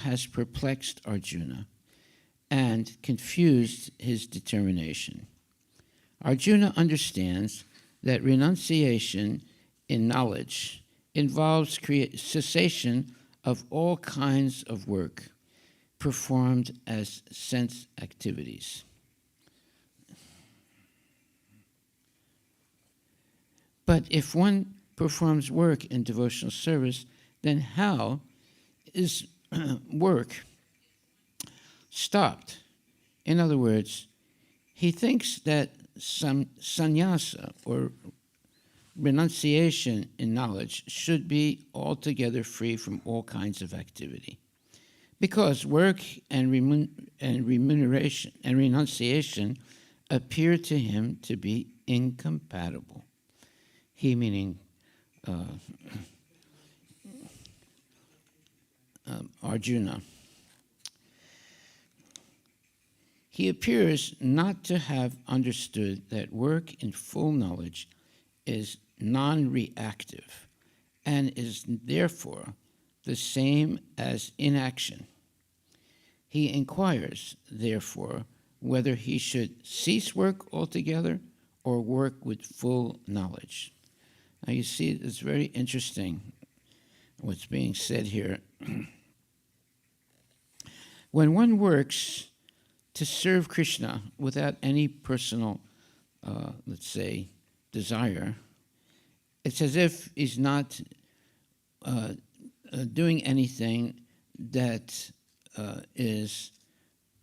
has perplexed Arjuna and confused his determination. Arjuna understands that renunciation in knowledge involves cessation of all kinds of work performed as sense activities. But if one performs work in devotional service, then how is work stopped? In other words, he thinks that some sannyasa or renunciation in knowledge should be altogether free from all kinds of activity. Because work and remuneration and renunciation appear to him to be incompatible. He meaning Arjuna. He appears not to have understood that work in full knowledge is non-reactive and is therefore the same as inaction. He inquires, therefore, whether he should cease work altogether or work with full knowledge. Now you see, it's very interesting what's being said here. When one works to serve Krishna without any personal, let's say, desire, it's as if he's not doing anything that is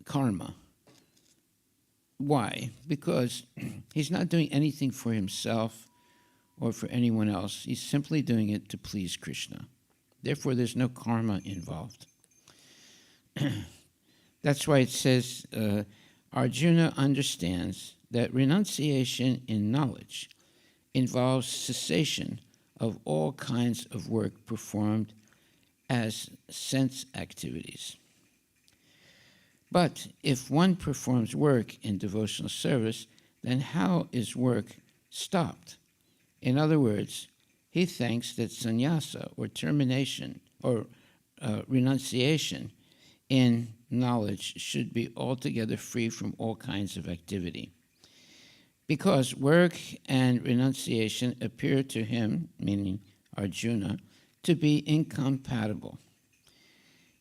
karma. Why? Because he's not doing anything for himself or for anyone else. He's simply doing it to please Krishna. Therefore, there's no karma involved. That's why it says, Arjuna understands that renunciation in knowledge involves cessation of all kinds of work performed as sense activities. But if one performs work in devotional service, then how is work stopped? In other words, he thinks that sannyasa or termination or renunciation in knowledge should be altogether free from all kinds of activity. Because work and renunciation appear to him, meaning Arjuna, to be incompatible.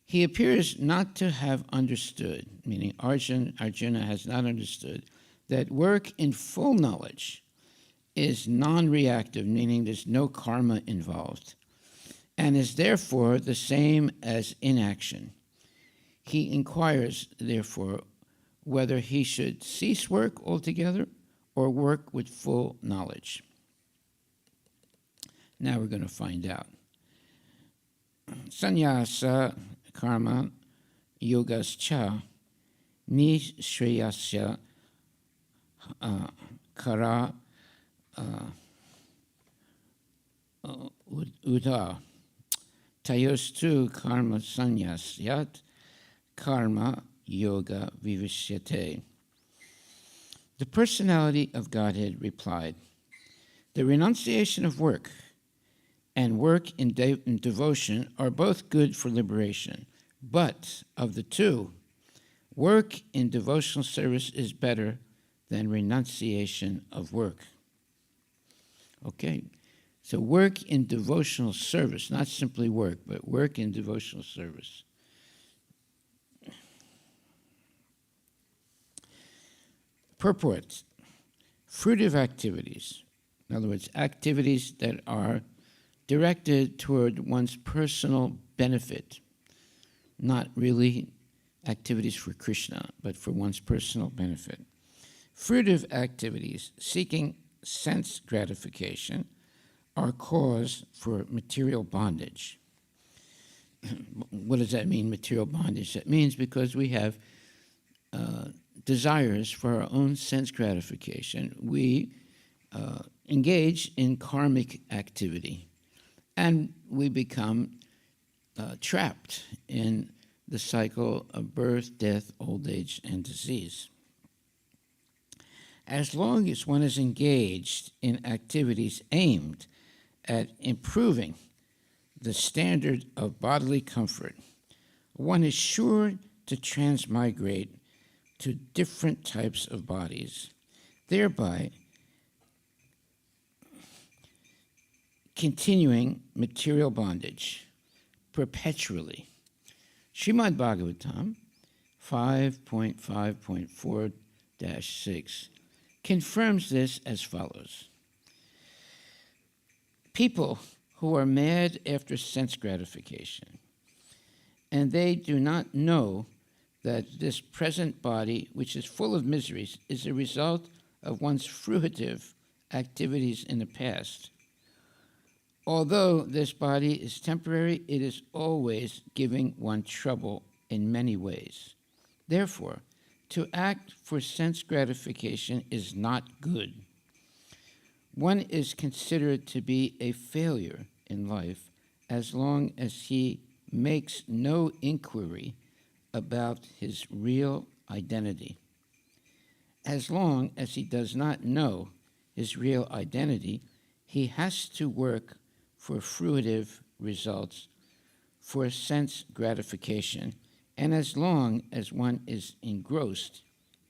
He appears not to have understood, meaning Arjuna has not understood, that work in full knowledge is non-reactive, meaning there's no karma involved, and is therefore the same as inaction. He inquires, therefore, whether he should cease work altogether or work with full knowledge. Now we're going to find out. Sannyasa karma yogascha nishreyasya kara uda tayostu karma sanyasyat karma yoga vivishyate. The personality of Godhead replied, the renunciation of work and work in devotion are both good for liberation, but of the two, work in devotional service is better than renunciation of work. Okay, so work in devotional service, not simply work, but work in devotional service. Purport: fruitive activities, in other words, activities that are directed toward one's personal benefit, not really activities for Krishna, but for one's personal benefit. Fruitive activities seeking sense gratification are cause for material bondage. What does that mean, material bondage? That means because we have desires for our own sense gratification, we engage in karmic activity, and we become trapped in the cycle of birth, death, old age, and disease. As long as one is engaged in activities aimed at improving the standard of bodily comfort, one is sure to transmigrate to different types of bodies, thereby continuing material bondage perpetually. Srimad Bhagavatam 5.5.4-6 confirms this as follows. People who are mad after sense gratification, and they do not know that this present body, which is full of miseries, is a result of one's fruitive activities in the past. Although this body is temporary, it is always giving one trouble in many ways. Therefore, to act for sense gratification is not good. One is considered to be a failure in life as long as he makes no inquiry about his real identity. As long as he does not know his real identity, he has to work for fruitive results, for sense gratification, and as long as one is engrossed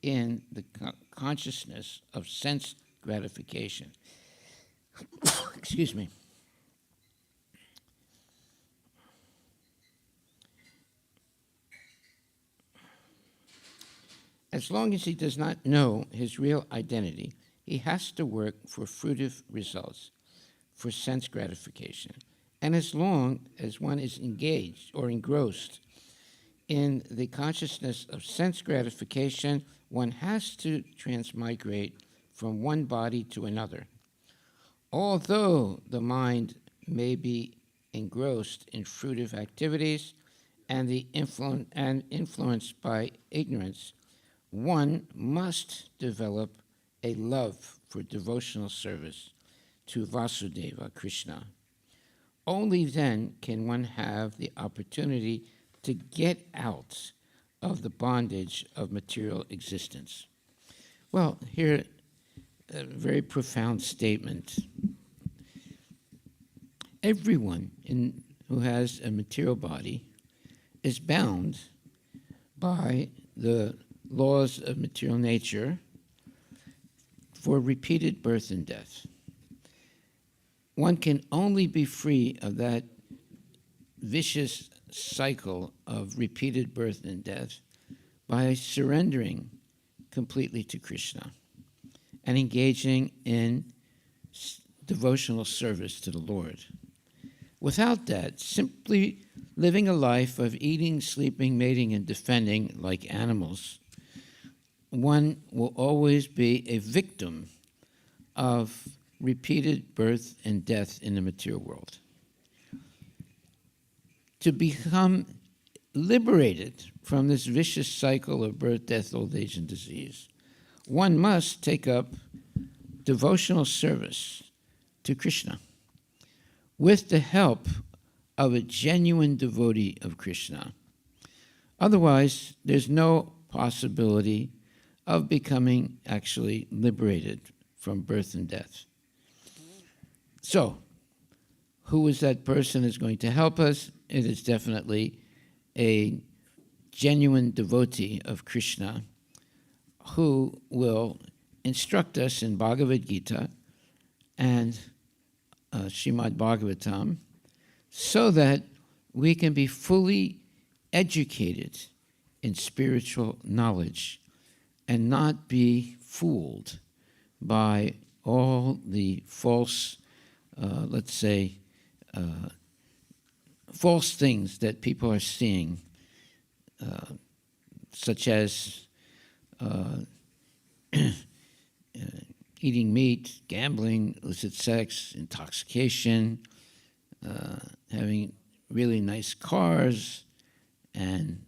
in the consciousness of sense gratification. Excuse me. As long as he does not know his real identity, he has to work for fruitive results, for sense gratification. And as long as one is engaged or engrossed in the consciousness of sense gratification, one has to transmigrate from one body to another. Although the mind may be engrossed in fruitive activities and influenced by ignorance, one must develop a love for devotional service to Vasudeva, Krishna. Only then can one have the opportunity to get out of the bondage of material existence. Well, here, a very profound statement. Everyone who has a material body is bound by the laws of material nature for repeated birth and death. One can only be free of that vicious cycle of repeated birth and death by surrendering completely to Krishna and engaging in devotional service to the Lord. Without that, simply living a life of eating, sleeping, mating, and defending like animals, one will always be a victim of repeated birth and death in the material world. To become liberated from this vicious cycle of birth, death, old age, and disease, one must take up devotional service to Krishna with the help of a genuine devotee of Krishna. Otherwise, there's no possibility of becoming actually liberated from birth and death. So, who is that person who's going to help us? It is definitely a genuine devotee of Krishna who will instruct us in Bhagavad Gita and Srimad Bhagavatam so that we can be fully educated in spiritual knowledge and not be fooled by all the false, false things that people are seeing, such as eating meat, gambling, illicit sex, intoxication, having really nice cars and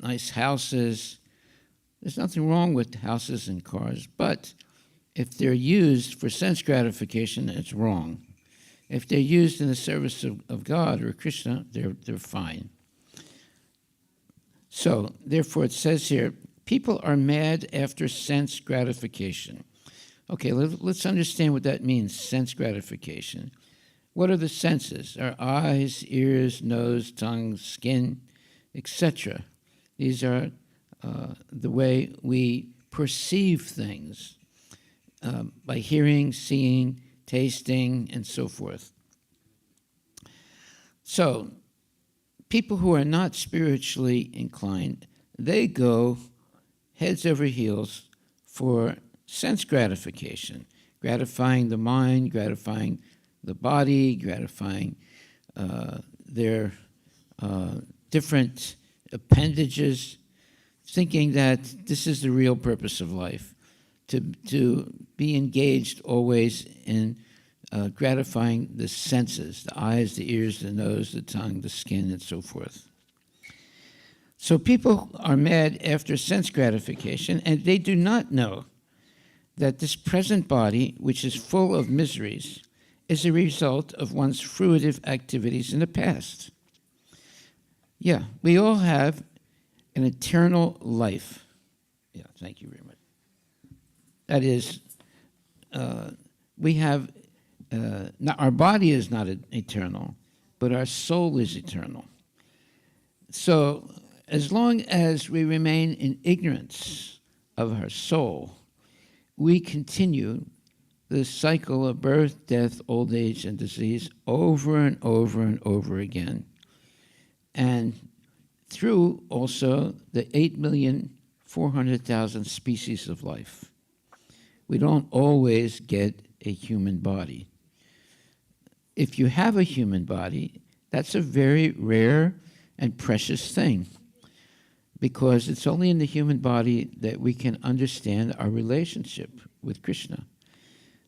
nice houses. There's nothing wrong with houses and cars, but if they're used for sense gratification, it's wrong. If they're used in the service of God or Krishna, they're fine. So, therefore, it says here, people are mad after sense gratification. Okay, let's understand what that means, sense gratification. What are the senses? Our eyes, ears, nose, tongue, skin, etc. These are the way we perceive things by hearing, seeing, tasting, and so forth. So, people who are not spiritually inclined, they go heads over heels for sense gratification, gratifying the mind, gratifying the body, gratifying their different appendages, thinking that this is the real purpose of life, to be engaged always in gratifying the senses, the eyes, the ears, the nose, the tongue, the skin, and so forth. So people are mad after sense gratification, and they do not know that this present body, which is full of miseries, is a result of one's fruitive activities in the past. Yeah, we all have an eternal life. Yeah, thank you very much. That is, we have, our body is not eternal, but our soul is eternal. So as long as we remain in ignorance of our soul, we continue the cycle of birth, death, old age, and disease over and over and over again. And through also the 8,400,000 species of life. We don't always get a human body. If you have a human body, that's a very rare and precious thing, because it's only in the human body that we can understand our relationship with Krishna.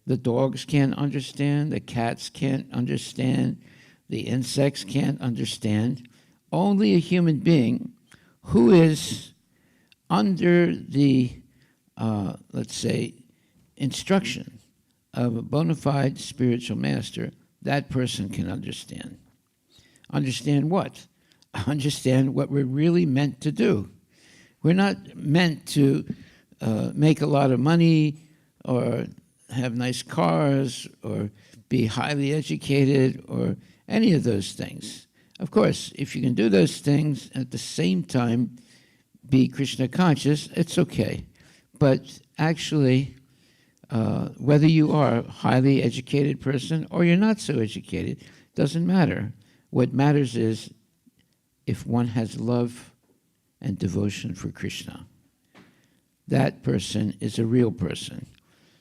The dogs can't understand, the cats can't understand, the insects can't understand. Only a human being who is under the, let's say, instruction of a bona fide spiritual master, that person can understand. Understand what? Understand what we're really meant to do. We're not meant to make a lot of money or have nice cars or be highly educated or any of those things. Of course, if you can do those things at the same time be Krishna conscious, it's okay. But actually, whether you are a highly educated person or you're not so educated, doesn't matter. What matters is if one has love and devotion for Krishna. That person is a real person.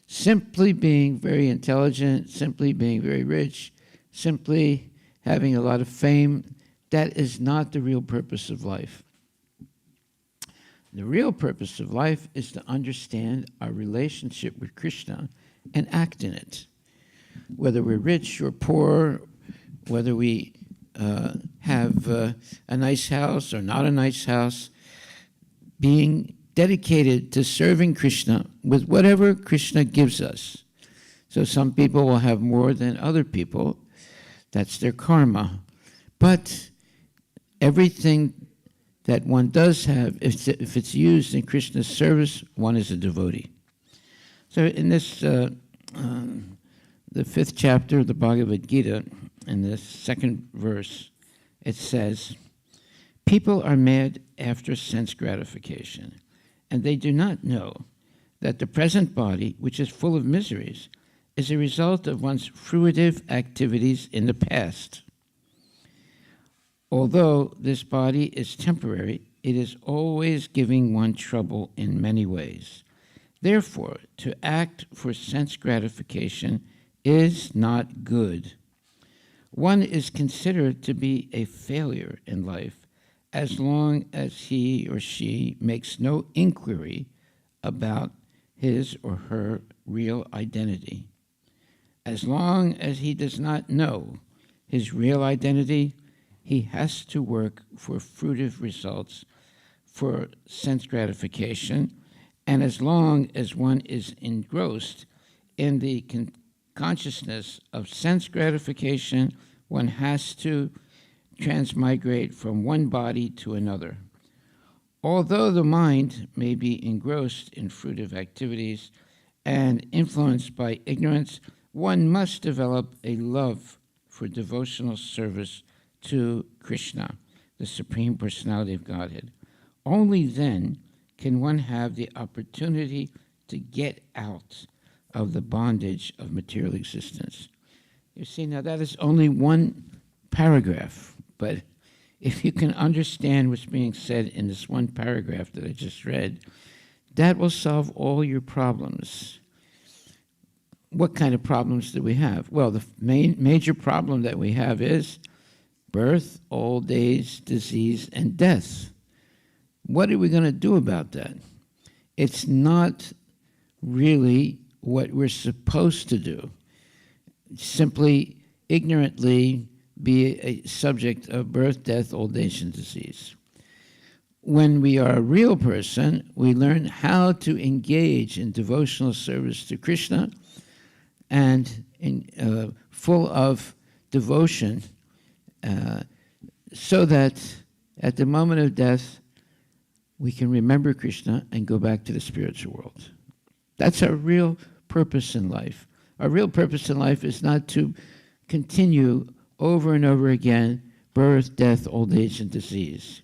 Simply being very intelligent, simply being very rich, simply having a lot of fame, that is not the real purpose of life. The real purpose of life is to understand our relationship with Krishna and act in it. Whether we're rich or poor, whether we have a nice house or not a nice house, being dedicated to serving Krishna with whatever Krishna gives us. So some people will have more than other people. That's their karma. But everything that one does have, if it's used in Krishna's service, one is a devotee. So in this, the 5th chapter of the Bhagavad Gita, in the 2nd verse, it says, people are mad after sense gratification, and they do not know that the present body, which is full of miseries, is a result of one's fruitive activities in the past. Although this body is temporary, it is always giving one trouble in many ways. Therefore, to act for sense gratification is not good. One is considered to be a failure in life as long as he or she makes no inquiry about his or her real identity. As long as he does not know his real identity, he has to work for fruitive results, for sense gratification, and as long as one is engrossed in the consciousness of sense gratification, one has to transmigrate from one body to another. Although the mind may be engrossed in fruitive activities and influenced by ignorance, one must develop a love for devotional service to Krishna. the Supreme Personality of Godhead. Only then can one have the opportunity to get out of the bondage of material existence. You see, now that is only one paragraph, but if you can understand what's being said in this one paragraph that I just read, that will solve all your problems. What kind of problems do we have? Well, the major problem that we have is birth, old age, disease, and death. What are we going to do about that? It's not really what we're supposed to do. Simply, ignorantly be a subject of birth, death, old age, and disease. When we are a real person, we learn how to engage in devotional service to Krishna and full of devotion so that at the moment of death, we can remember Krishna and go back to the spiritual world. That's our real purpose in life. Our real purpose in life is not to continue over and over again birth, death, old age, and disease.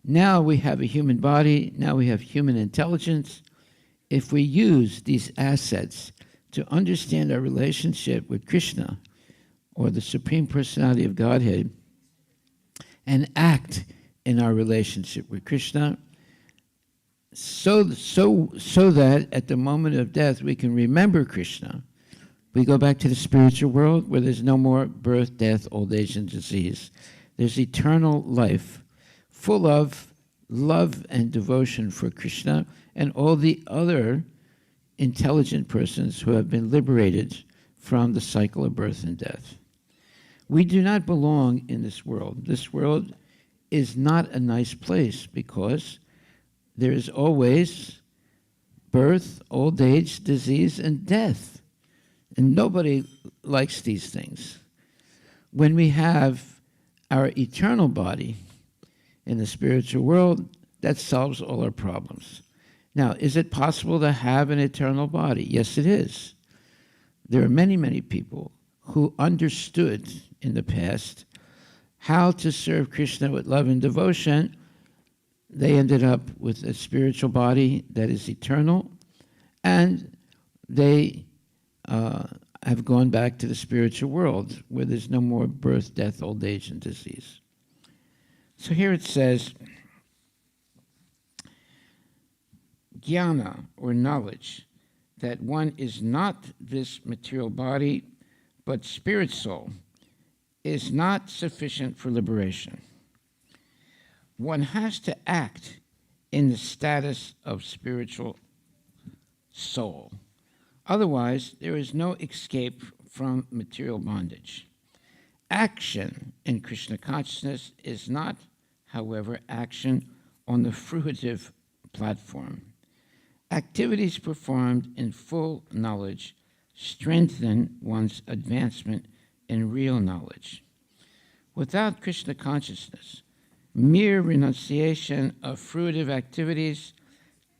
Now we have a human body. Now we have human intelligence. If we use these assets to understand our relationship with Krishna or the Supreme Personality of Godhead and act in our relationship with Krishna so that at the moment of death we can remember Krishna, we go back to the spiritual world where there's no more birth, death, old age, and disease. There's eternal life full of love and devotion for Krishna and all the other intelligent persons who have been liberated from the cycle of birth and death. We do not belong in this world. This world is not a nice place because there is always birth, old age, disease, and death. And nobody likes these things. When we have our eternal body in the spiritual world, that solves all our problems. Now, is it possible to have an eternal body? Yes, it is. There are many, many people who understood in the past how to serve Krishna with love and devotion. They ended up with a spiritual body that is eternal, and they have gone back to the spiritual world where there's no more birth, death, old age, and disease. So here it says, jnana, or knowledge, that one is not this material body, but spirit soul, is not sufficient for liberation. One has to act in the status of spiritual soul. Otherwise, there is no escape from material bondage. Action in Krishna consciousness is not, however, action on the fruitive platform. Activities performed in full knowledge strengthen one's advancement in real knowledge. Without Krishna consciousness, mere renunciation of fruitive activities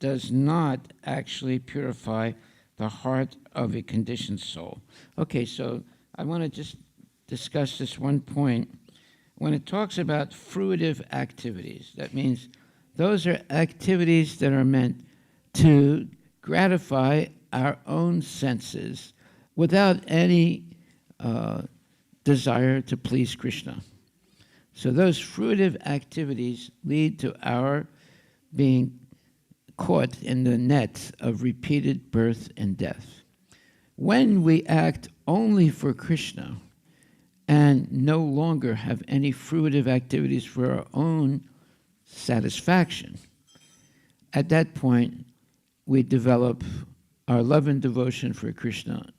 does not actually purify the heart of a conditioned soul. Okay, so I want to just discuss this one point. When it talks about fruitive activities, that means those are activities that are meant to gratify our own senses without any desire to please Krishna. So those fruitive activities lead to our being caught in the net of repeated birth and death. When we act only for Krishna and no longer have any fruitive activities for our own satisfaction, at that point we develop our love and devotion for Krishna,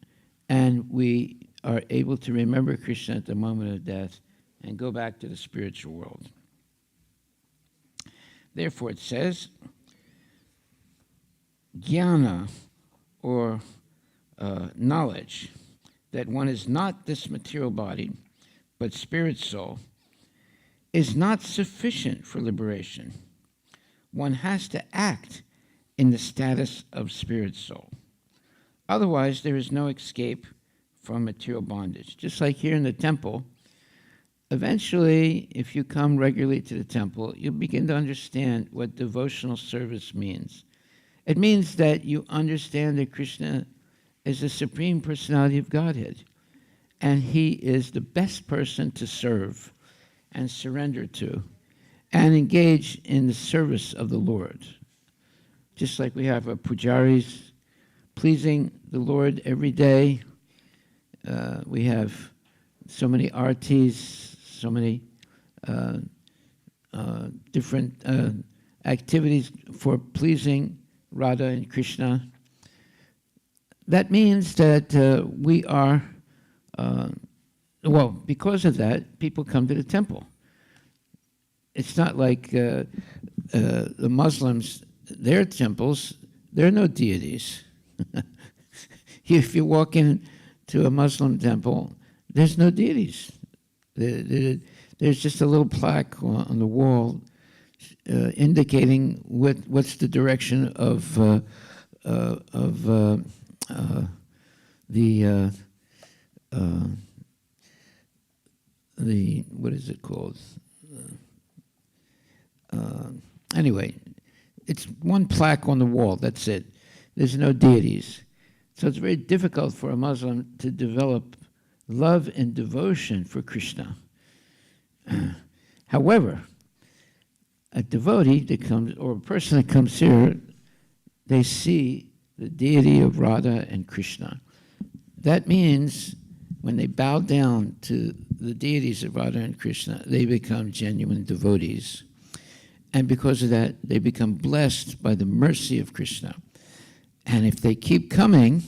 and we are able to remember Krishna at the moment of death and go back to the spiritual world. Therefore it says, jnana, or knowledge, that one is not this material body, but spirit soul, is not sufficient for liberation. One has to act in the status of spirit soul. Otherwise, there is no escape from material bondage. Just like here in the temple, Eventually, if you come regularly to the temple, you'll begin to understand what devotional service means. It means that you understand that Krishna is the Supreme Personality of Godhead, and he is the best person to serve and surrender to and engage in the service of the Lord. Just like we have our pujaris pleasing the Lord every day, we have so many artis, so many different activities for pleasing Radha and Krishna. That means that we are, because of that, people come to the temple. It's not like the Muslims, their temples, there are no deities. If you walk into a Muslim temple, there's no deities. There's just a little plaque on the wall indicating what's the direction of the what is it called? Anyway, it's one plaque on the wall. That's it. There's no deities. So it's very difficult for a Muslim to develop love and devotion for Krishna. However, a devotee that comes, or a person that comes here, they see the deity of Radha and Krishna. That means when they bow down to the deities of Radha and Krishna, they become genuine devotees. And because of that, they become blessed by the mercy of Krishna. And if they keep coming,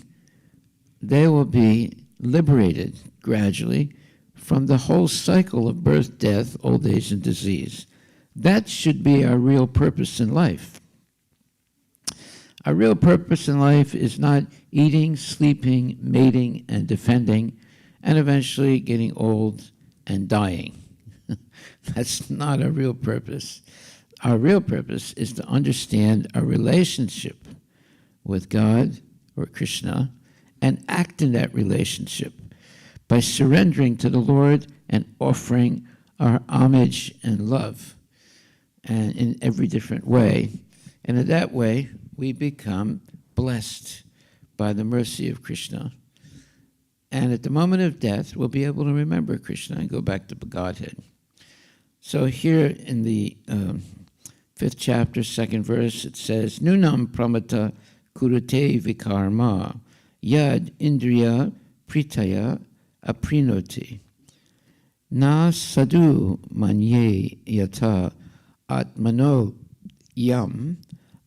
they will be liberated gradually from the whole cycle of birth, death, old age, and disease. That should be our real purpose in life. Our real purpose in life is not eating, sleeping, mating, and defending, and eventually getting old and dying. That's not our real purpose. Our real purpose is to understand our relationship with God or Krishna and act in that relationship by surrendering to the Lord and offering our homage and love, and in every different way. And in that way, we become blessed by the mercy of Krishna. And at the moment of death, we'll be able to remember Krishna and go back to Godhead. So here in the 5th chapter, 2nd verse, it says, Nunam pramata kurute vikarma yad indriya pritaya aprinoti na sadhu manye yata atmano yam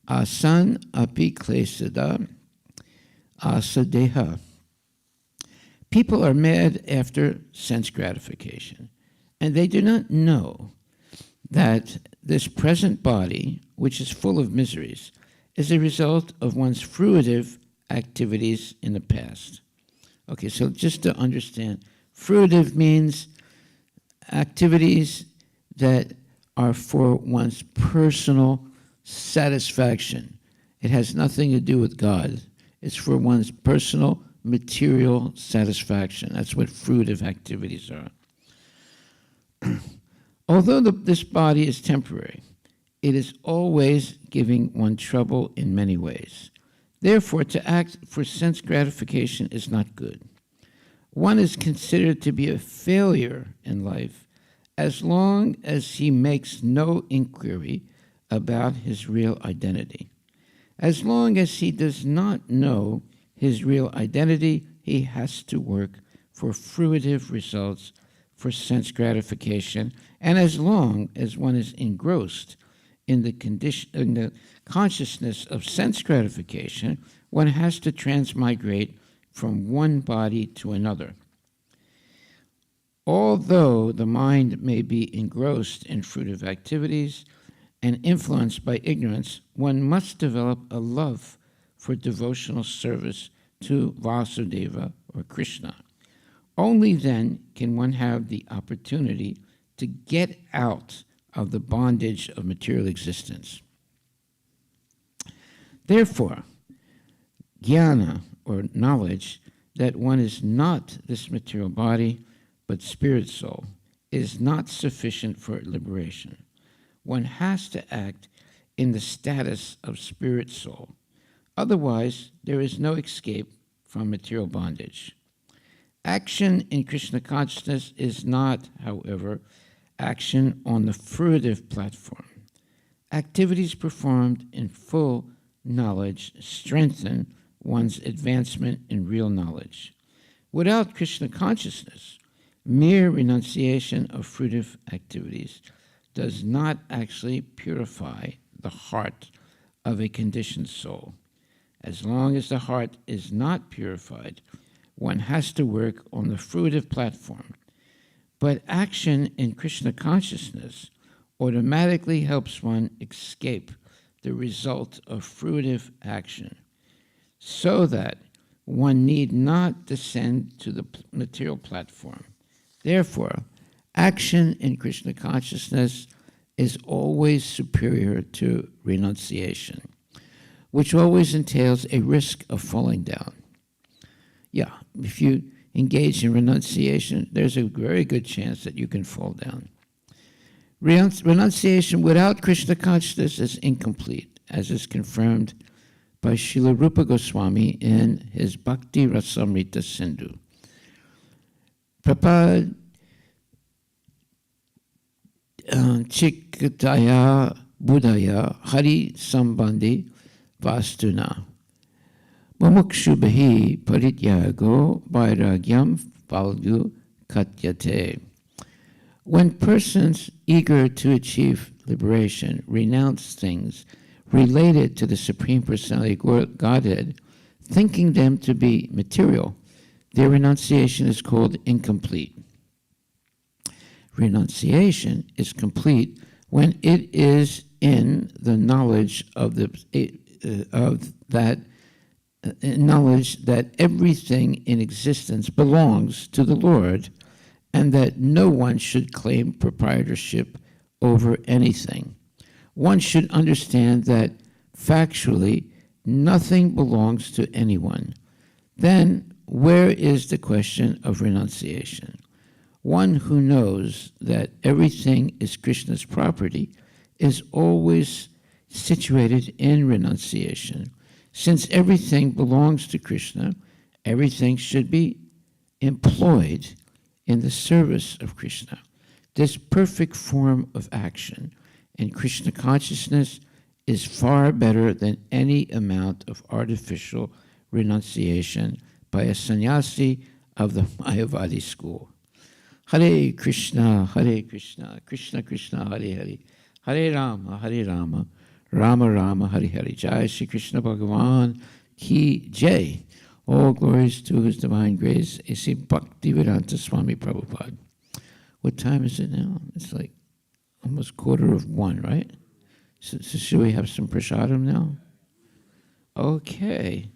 asan api klesada asadeha. People are mad after sense gratification, and they do not know that this present body, which is full of miseries, is a result of one's fruitive activities in the past. Okay, so just to understand, fruitive means activities that are for one's personal satisfaction. It has nothing to do with God. It's for one's personal material satisfaction. That's what fruitive activities are. Although this body is temporary, it is always giving one trouble in many ways. Therefore, to act for sense gratification is not good. One is considered to be a failure in life as long as he makes no inquiry about his real identity. As long as he does not know his real identity, he has to work for fruitive results for sense gratification, and as long as one is engrossed in the consciousness of sense gratification, one has to transmigrate from one body to another. Although the mind may be engrossed in fruitive activities and influenced by ignorance, one must develop a love for devotional service to Vasudeva or Krishna. Only then can one have the opportunity to get out of the bondage of material existence. Therefore, jnana, or knowledge, that one is not this material body, but spirit soul, is not sufficient for liberation. One has to act in the status of spirit soul. Otherwise, there is no escape from material bondage. Action in Krishna consciousness is not, however, action on the fruitive platform. Activities performed in full knowledge strengthen one's advancement in real knowledge. Without Krishna consciousness, mere renunciation of fruitive activities does not actually purify the heart of a conditioned soul. As long as the heart is not purified, one has to work on the fruitive platform. But action in Krishna consciousness automatically helps one escape the result of fruitive action, so that one need not descend to the material platform. Therefore, action in Krishna consciousness is always superior to renunciation, which always entails a risk of falling down. Yeah, if you engage in renunciation, there's a very good chance that you can fall down. Renunciation without Krishna consciousness is incomplete, as is confirmed by Srila Rupa Goswami in his Bhakti Rasamrita Sindhu. Prabhupada Chikataya Buddhaya Hari Sambandhi Vastuna Mumukshubhi Parityago Vairagyam Falgu Katyate. When persons eager to achieve liberation renounce things related to the Supreme Personality of Godhead, thinking them to be material, their renunciation is called incomplete. Renunciation is complete when it is in the knowledge of knowledge that everything in existence belongs to the Lord, and that no one should claim proprietorship over anything. One should understand that factually nothing belongs to anyone. Then where is the question of renunciation? One who knows that everything is Krishna's property is always situated in renunciation. Since everything belongs to Krishna, everything should be employed in the service of Krishna. This perfect form of action in Krishna consciousness is far better than any amount of artificial renunciation by a sannyasi of the Mayavadi school. Hare Krishna, Krishna Krishna, Hare Hare, Hare Rama, Rama Rama, Hare Hare. Jai Shri Krishna Bhagavan Ki Jai. All glories to His divine grace, A.C. Bhaktivedanta Swami Prabhupada. What time is it now? It's like almost 1:15, right? So should we have some prasadam now? Okay.